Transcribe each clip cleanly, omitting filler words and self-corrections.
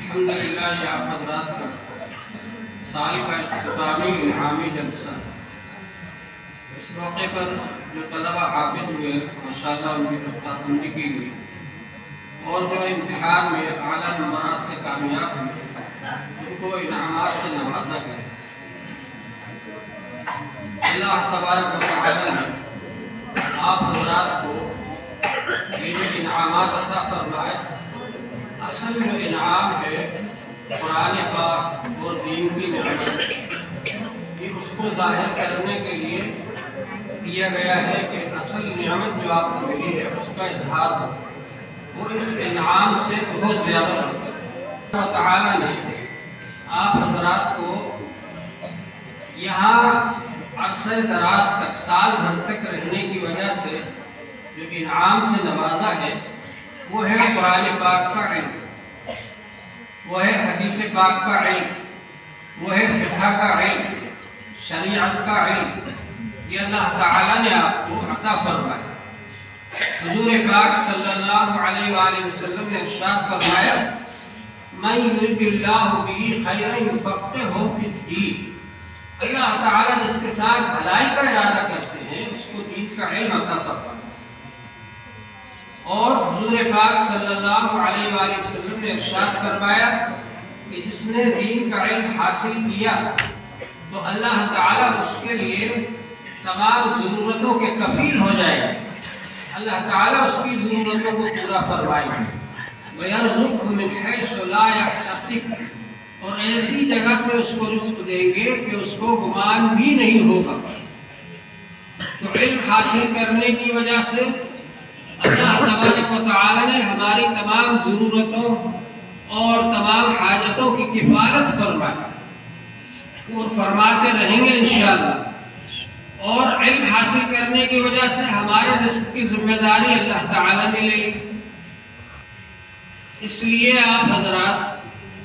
الحمدللہ یہ آپ حضرات کا سال کا اختتامی انعامی جلسہ ہے۔ اس موقع پر جو طلبہ حافظ ہوئے ماشاءاللہ ان کی دستاویزی کی گئی اور جو امتحان میں اعلیٰ نمبرات سے کامیاب ہوئے ان کو انعامات سے نوازا گیا۔ اللہ تبارک و تعالی نے آپ حضرات کو یہ جو انعامات عطا فرمائے، اصل جو انعام ہے قرآن پاک اور دین کی نعمت، یہ اس کو ظاہر کرنے کے لیے دیا گیا ہے کہ اصل نعمت جو آپ کو ملی ہے اس کا اظہار ہو، اور اس انعام سے بہت زیادہ اللہ تعالیٰ نے آپ حضرات کو یہاں عرصہ دراز تک سال بھر تک رہنے کی وجہ سے جو انعام سے نوازا ہے وہ ہے قرآن پاک کا علم، وہ ہے حدیث پاک کا علم، وہ ہے فقہ کا علم، شریعت کا علم۔ یہ اللہ تعالیٰ نے آپ کو عطا فرمایا۔ حضور پاک صلی اللہ علیہ وآلہ وسلم نے ارشاد فرمایا، من یرد اللہ بہ خیرا یفقہہ فی الدین۔ اللہ تعالیٰ جس کے ساتھ بھلائی کا ارادہ کرتے ہیں اس کو دین کا علم عطا فرمایا۔ اور حضور پاک صلی اللہ علیہ وآلہ وسلم نے ارشاد فرمایا کہ جس نے دین کا علم حاصل کیا تو اللہ تعالیٰ اس کے لیے تمام ضرورتوں کے کفیل ہو جائے گا، اللہ تعالیٰ اس کی ضرورتوں کو پورا فرمائے گا۔ وَيَرْزُقْهُ مِنْ حَيْثُ لَا يَحْتَسِبُ، اور ایسی جگہ سے اس کو رزق دیں گے کہ اس کو گمان بھی نہیں ہوگا۔ تو علم حاصل کرنے کی وجہ سے اللہ تبارک و تعالی نے ہماری تمام ضرورتوں اور تمام حاجتوں کی کفالت فرمائی اور فرماتے رہیں گے انشاءاللہ۔ اور علم حاصل کرنے کی وجہ سے ہمارے رزق کی ذمہ داری اللہ تعالی نے لی۔ اس لیے آپ حضرات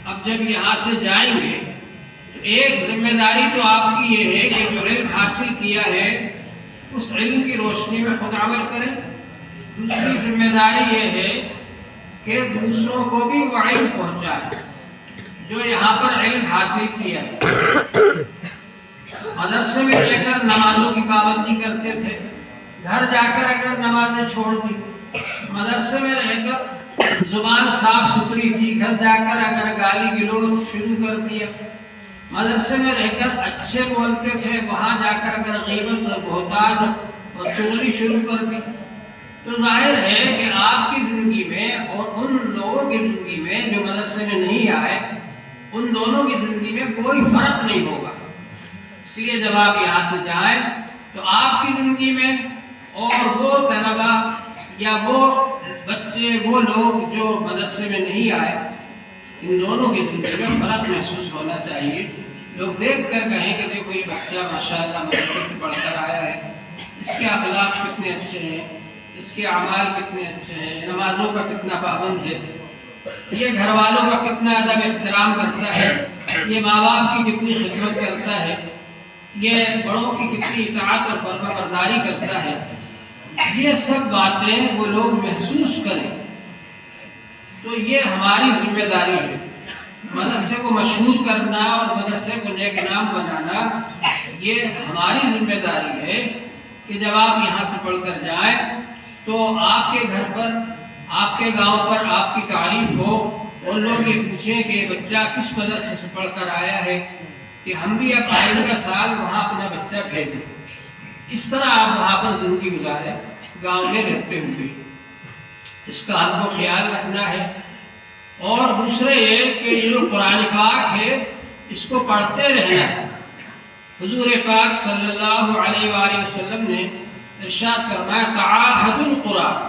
اب جب یہاں سے جائیں گے ایک ذمہ داری تو آپ کی یہ ہے کہ جو علم حاصل کیا ہے اس علم کی روشنی میں خود عمل کریں۔ دوسری ذمہ داری یہ ہے کہ دوسروں کو بھی وہ علم پہنچائے جو یہاں پر علم حاصل کیا ہے۔ مدرسے میں رہ کر نمازوں کی پابندی کرتے تھے، گھر جا کر اگر نمازیں چھوڑ دی، مدرسے میں رہ کر زبان صاف ستھری تھی، گھر جا کر اگر گالی گلوچ شروع کر دیا، مدرسے میں رہ کر اچھے بولتے تھے، وہاں جا کر اگر غیبت اور بہتان اور چغلی شروع کر دی، تو ظاہر ہے کہ آپ کی زندگی میں اور ان لوگوں کی زندگی میں جو مدرسے میں نہیں آئے ان دونوں کی زندگی میں کوئی فرق نہیں ہوگا۔ اس لیے جب آپ یہاں سے جائیں تو آپ کی زندگی میں اور وہ طلبہ یا وہ بچے وہ لوگ جو مدرسے میں نہیں آئے ان دونوں کی زندگی میں فرق محسوس ہونا چاہیے۔ لوگ دیکھ کر کہیں کہ دیکھو یہ بچہ ماشاءاللہ مدرسے سے پڑھ کر آیا ہے، اس کے اخلاق کتنے اچھے ہیں، اس کے اعمال کتنے اچھے ہیں، نمازوں کا کتنا پابند ہے، یہ گھر والوں کا کتنا ادب احترام کرتا ہے، یہ ماں باپ کی کتنی خدمت کرتا ہے، یہ بڑوں کی کتنی اطاعت اور فرما برداری کرتا ہے۔ یہ سب باتیں وہ لوگ محسوس کریں تو یہ ہماری ذمہ داری ہے۔ مدرسے کو مشہور کرنا اور مدرسے کو نیک نام بنانا یہ ہماری ذمہ داری ہے کہ جب آپ یہاں سے پڑھ کر جائیں تو آپ کے گھر پر، آپ کے گاؤں پر آپ کی تعریف ہو، اور لوگ یہ پوچھیں کہ بچہ کس مدرسے سے پڑھ کر آیا ہے کہ ہم بھی اب آئندہ سال وہاں اپنا بچہ بھیجیں۔ اس طرح آپ وہاں پر زندگی گزاریں گاؤں میں رہتے ہوئے، اس کا آپ کو خیال رکھنا ہے۔ اور دوسرے یہ کہ یہ جو قرآن پاک ہے اس کو پڑھتے رہنا ہے۔ حضور پاک صلی اللہ علیہ وآلہ وسلم نے ارشاد فرمایا، تعاہد القرآن،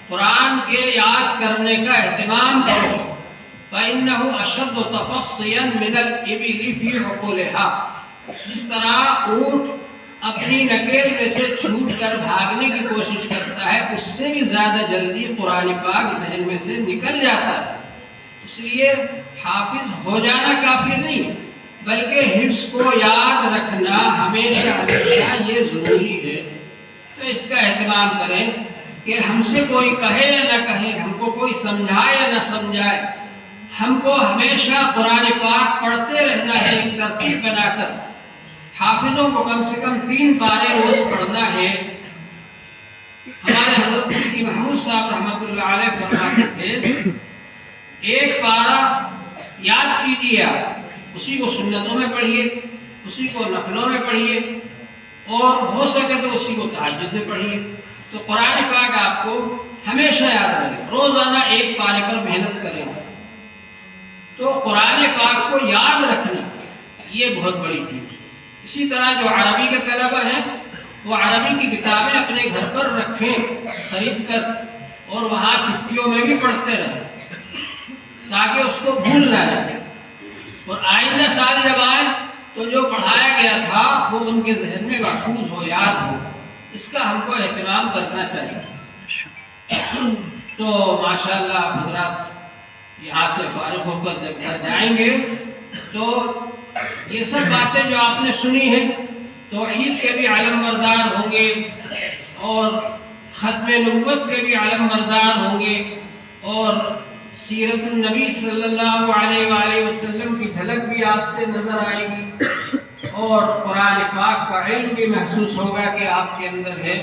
قرآن کے یاد کرنے کا اہتمام کرو، فَإِنَّهُ أَشَدُّ تَفَصِّيًا مِنَ الْإِبِلِ فِي عُقُولِهَا۔ جس طرح اونٹ اپنی نکیل میں سے چھوٹ کر بھاگنے کی کوشش کرتا ہے اس سے بھی زیادہ جلدی قرآن پاک ذہن میں سے نکل جاتا ہے۔ اس لیے حافظ ہو جانا کافی نہیں بلکہ حفظ کو یاد رکھنا ہمیشہ یہ ضروری ہے۔ تو اس کا اہتمام کریں کہ ہم سے کوئی کہے یا نہ کہے، ہم کو کوئی سمجھائے یا نہ سمجھائے، ہم کو ہمیشہ قرآن پاک پڑھتے رہنا ہے، ایک ترتیب بنا کر۔ حافظوں کو کم سے کم 3 پارے روز پڑھنا ہے۔ ہمارے حضرت مفتی محمود صاحب رحمۃ اللہ علیہ فرماتے تھے، ایک پارہ یاد کیجیے، آپ اسی کو سنتوں میں پڑھیے، اسی کو نفلوں میں پڑھیے، اور ہو سکے تو اسی کو تہجد میں پڑھیے، تو قرآن پاک آپ کو ہمیشہ یاد رہے۔ روزانہ ایک پارے پر محنت کریں۔ تو قرآن پاک کو یاد رکھنا یہ بہت بڑی چیز ہے۔ اسی طرح جو عربی کے طلبہ ہیں وہ عربی کی کتابیں اپنے گھر پر رکھیں خرید کر، اور وہاں چھٹیوں میں بھی پڑھتے رہیں تاکہ اس کو بھول نہ جائے، اور آئندہ سال جب آئے تو جو پڑھایا گیا تھا وہ ان کے ذہن میں محفوظ ہو، یاد ہو۔ اس کا ہم کو اہتمام کرنا چاہیے۔ تو ماشاءاللہ آپ حضرات یہاں سے فارغ ہو کر جب گھر جائیں گے تو یہ سب باتیں جو آپ نے سنی ہیں، توحید کے بھی علم بردار ہوں گے، اور ختم نبوت کے بھی علم بردار ہوں گے، اور سیرت النبی صلی اللہ علیہ وآلہ وسلم کی جھلک بھی آپ سے نظر آئے گی، اور قرآن پاک کا علم بھی محسوس ہوگا کہ آپ کے اندر ہے،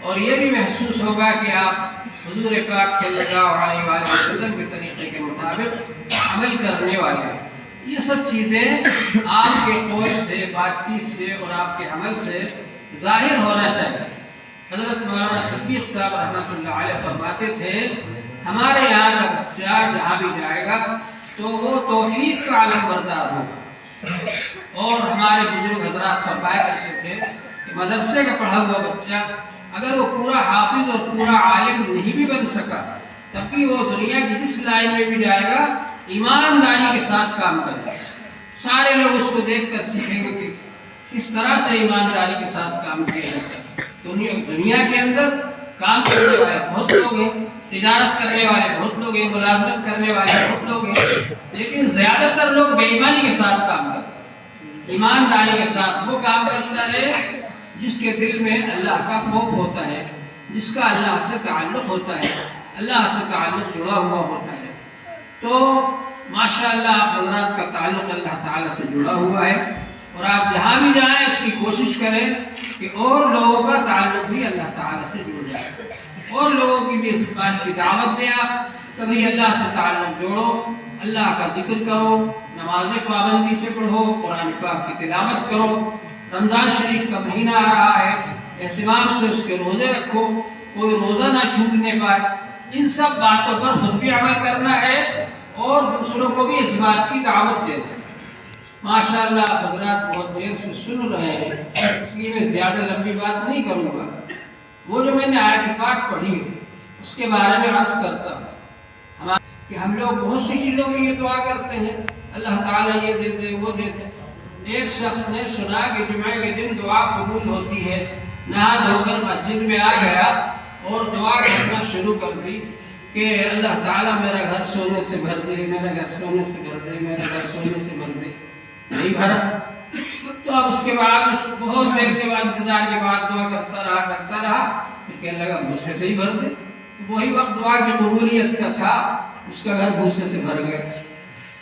اور یہ بھی محسوس ہوگا کہ آپ حضور پاک صلی اللہ علیہ وآلہ وسلم کے طریقے کے مطابق عمل کرنے والے ہیں۔ یہ سب چیزیں آپ کے قول سے، بات چیت سے اور آپ کے عمل سے ظاہر ہونا چاہیے۔ حضرت مولانا صدیق صاحب رحمۃ اللہ علیہ فرماتے تھے، ہمارے یہاں کا بچہ جہاں بھی جائے گا تو وہ توحید کا علم بردار ہوگا۔ اور ہمارے بزرگ حضرات فرمایا کرتے تھے کہ مدرسے کا پڑھا ہوا بچہ اگر وہ پورا حافظ اور پورا عالم نہیں بھی بن سکا، تب بھی وہ دنیا کی جس لائن میں بھی جائے گا ایمانداری کے ساتھ کام کرے گا۔ سارے لوگ اس کو دیکھ کر سیکھیں گے کہ کس طرح سے ایمانداری کے ساتھ کام کیا جاتا ہے۔ دنیا کے اندر کام کرنے والے بہت لوگ ہیں، تجارت کرنے والے بہت لوگ ہیں، ملازمت کرنے والے بہت لوگ ہیں، لیکن زیادہ تر لوگ بے ایمانی کے ساتھ کام کرتے ہیں۔ ایمانداری کے ساتھ وہ کام کرتا ہے جس کے دل میں اللہ کا خوف ہوتا ہے، جس کا اللہ سے تعلق ہوتا ہے، اللہ سے تعلق جڑا ہوا ہوتا ہے۔ تو ماشاءاللہ آپ حضرات کا تعلق اللہ تعالیٰ سے جڑا ہوا ہے، اور آپ جہاں بھی جائیں اس کی کوشش کریں کہ اور لوگوں کا تعلق بھی اللہ تعالیٰ سے جڑ جائے، اور لوگوں کی بھی اس بات کی دعوت دیں۔ آپ کبھی اللہ سے تعلق جوڑو، اللہ کا ذکر کرو، نمازیں پابندی سے پڑھو، قرآن پاک کی تلاوت کرو۔ رمضان شریف کا مہینہ آ رہا ہے، اہتمام سے اس کے روزے رکھو، کوئی روزہ نہ چھوٹنے پائے۔ ان سب باتوں پر خود بھی عمل کرنا ہے اور دوسروں کو بھی اس بات کی دعوت دینا ہے۔ ماشاءاللہ حضرات بہت دیر سے سن رہے ہیں، اس لیے میں زیادہ لمبی بات نہیں کروں گا۔ وہ جو میں نے آیت پاک پڑھی اس کے بارے میں عرض کرتا ہوں کہ ہم لوگ بہت سی چیزوں کے لیے دعا کرتے ہیں، اللہ تعالیٰ یہ دے دے وہ دے دے۔ ایک شخص نے سنا کہ جمعہ کے دن دعا قبول ہوتی ہے، نہا دھو کر مسجد میں آ گیا اور دعا کرنا شروع کر دی کہ اللہ تعالیٰ میرا گھر سونے سے بھر دے، میرا گھر سونے سے بھر دے، میرا گھر سونے سے بھر دے۔ نہیں بھرا تو اب اس کے بعد بہت دیر کے بعد انتظار کے بعد دعا کرتا رہا، پھر کہنے لگا بھوسے سے ہی بھر دے۔ تو وہی وقت دعا کی قبولیت کا تھا، اس کا گھر بھوسے سے بھر گیا۔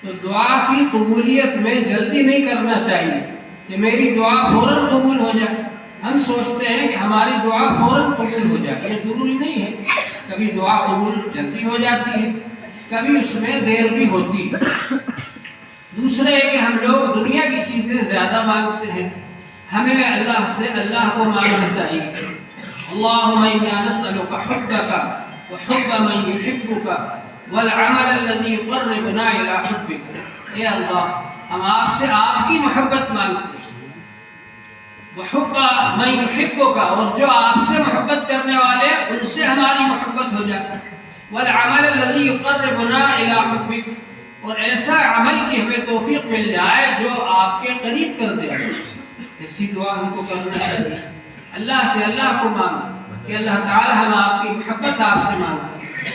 تو دعا کی قبولیت میں جلدی نہیں کرنا چاہیے کہ میری دعا فوراً قبول ہو جائے۔ ہم سوچتے ہیں کہ ہماری دعا فوراً قبول ہو جائے، یہ ضروری نہیں ہے۔ کبھی دعا قبول جلدی ہو جاتی ہے، کبھی اس میں دیر بھی ہوتی ہے۔ دوسرے ہے کہ ہم لوگ دنیا کی چیزیں زیادہ مانگتے ہیں، ہمیں اللہ سے اللہ کو مانگنا چاہیے۔ اللہم انا نسألک حبک وحب من یحبک والعمل الذی یقربنا الی حبک۔ اے اللہ، ہم آپ سے آپ کی محبت مانگتے ہیں، وحب من یحبک، اور جو آپ سے محبت کرنے والے ان سے ہماری محبت ہو جائے، والعمل الذی یقربنا الی حبک، اور ایسا عمل کی ہمیں توفیق مل جائے جو آپ کے قریب کر دے۔ ایسی دعا ہم کو کرنا چاہیے، اللہ سے اللہ کو مانگنا کہ اللہ تعالی ہم آپ کی محبت آپ سے مانگتے۔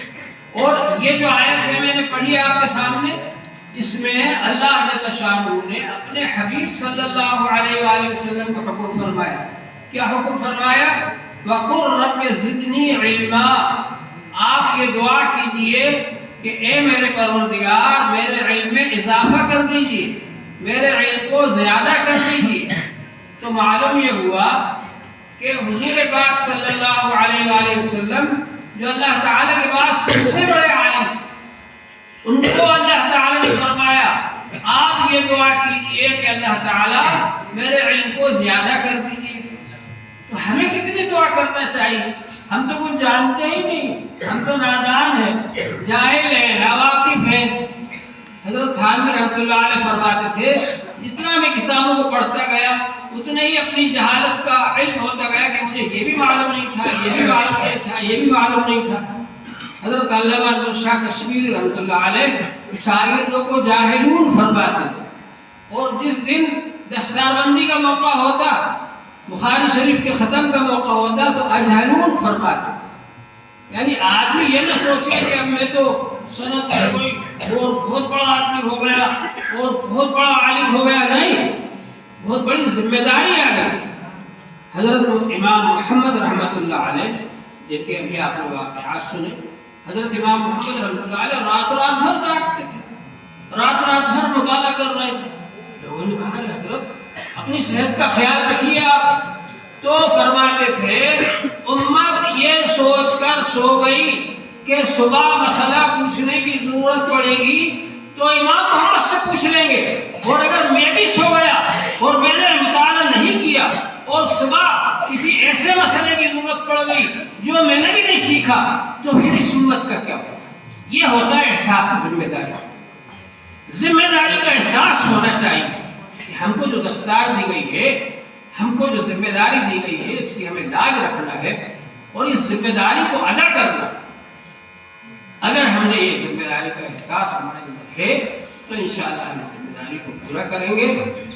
اور یہ جو آیت ہے میں نے پڑھی آپ کے سامنے، اس میں اللہ جل شانہ نے اپنے حبیب صلی اللہ علیہ وآلہ وسلم کو حکم فرمایا۔ کیا حکم فرمایا؟ وَقُلْ رَبِّ زِدْنِي عِلْمًا۔ آپ یہ دعا کیجئے کہ اے میرے پروردگار میرے علم میں اضافہ کر دیجیے، میرے علم کو زیادہ کر دیجیے۔ تو معلوم یہ ہوا کہ حضور پاک صلی اللہ علیہ وآلہ وسلم جو اللہ تعالیٰ کے بعد سب سے بڑے عالم تھے، ان کو اللہ تعالیٰ نے فرمایا آپ یہ دعا کیجئے کہ اللہ تعالیٰ میرے علم کو زیادہ کر دیجیے۔ تو ہمیں کتنی دعا کرنا چاہیے؟ ہم تو کچھ جانتے ہی نہیں، ہم تو نادان ہیں، جاہل ہیں، ناواقف ہیں۔ حضرت تھانوی رحمۃ اللہ علیہ فرماتے تھے جتنا میں کتابوں کو پڑھتا گیا اتنا ہی اپنی جہالت کا علم ہوتا گیا کہ مجھے یہ بھی معلوم نہیں تھا، یہ بھی معلوم نہیں تھا، یہ بھی معلوم نہیں تھا۔ حضرت علامہ انور شاہ کشمیری رحمۃ اللہ علیہ شاگردوں کو جاہلون فرماتے تھے، اور جس دن دستاربندی کا موقع ہوتا، بخاری شریف کے ختم کا موقع ہوتا تو اجہلون فرماتے تھے۔ یعنی آدمی یہ نہ سوچے کہ اب میں تو سند میں کوئی اور بہت بڑا آدمی ہو گیا اور بہت بڑا عالم ہو گیا، نہیں، بہت بڑی ذمہ داری آ گئی۔ حضرت امام محمد رحمۃ اللہ علیہ جن کے ابھی آپ نے واقعات سنے، حضرت امام محمد رحمۃ اللہ علیہ رات بھر جاگتے تھے، رات بھر مطالعہ کر رہے ہیں۔ لوگوں نے کہا حضرت اپنی صحت کا خیال رکھیے آپ، تو فرماتے تھے امت یہ سوچ کر سو گئی کہ صبح مسئلہ پوچھنے کی ضرورت پڑے گی تو امام محمد سے پوچھ لیں گے، اور اگر میں بھی سو گیا اور میں نے مطالعہ نہیں کیا اور صبح کسی ایسے مسئلے کی ضرورت پڑ گئی جو میں نے بھی نہیں سیکھا تو پھر اس امت کا کیا ہوگا؟ یہ ہوتا ہے احساس ذمہ داری۔ ذمہ داری کا احساس ہونا چاہیے کہ ہم کو جو دستار دی گئی ہے، ہم کو جو ذمہ داری دی گئی ہے، اس کی ہمیں لاج رکھنا ہے اور اس ذمہ داری کو ادا کرنا۔ اگر ہم نے یہ ذمہ داری کا احساس ہمارے اندر ہے تو انشاءاللہ ہم اس ذمہ داری کو پورا کریں گے۔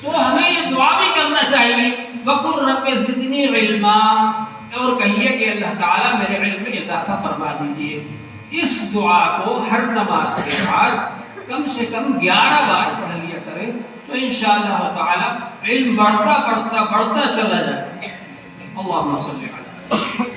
تو ہمیں یہ دعا بھی کرنا چاہیے وَقُلْ رَبِّ زِدْنِي عِلْمًا، اور کہیے کہ اللہ تعالیٰ میرے علم میں اضافہ فرما دیجئے۔ اس دعا کو ہر نماز کے بعد کم سے کم 11 بار پڑھ لیا کریں تو انشاءاللہ تعالیٰ علم بڑھتا چلا جائے۔ اللہم صلی علی وسلم۔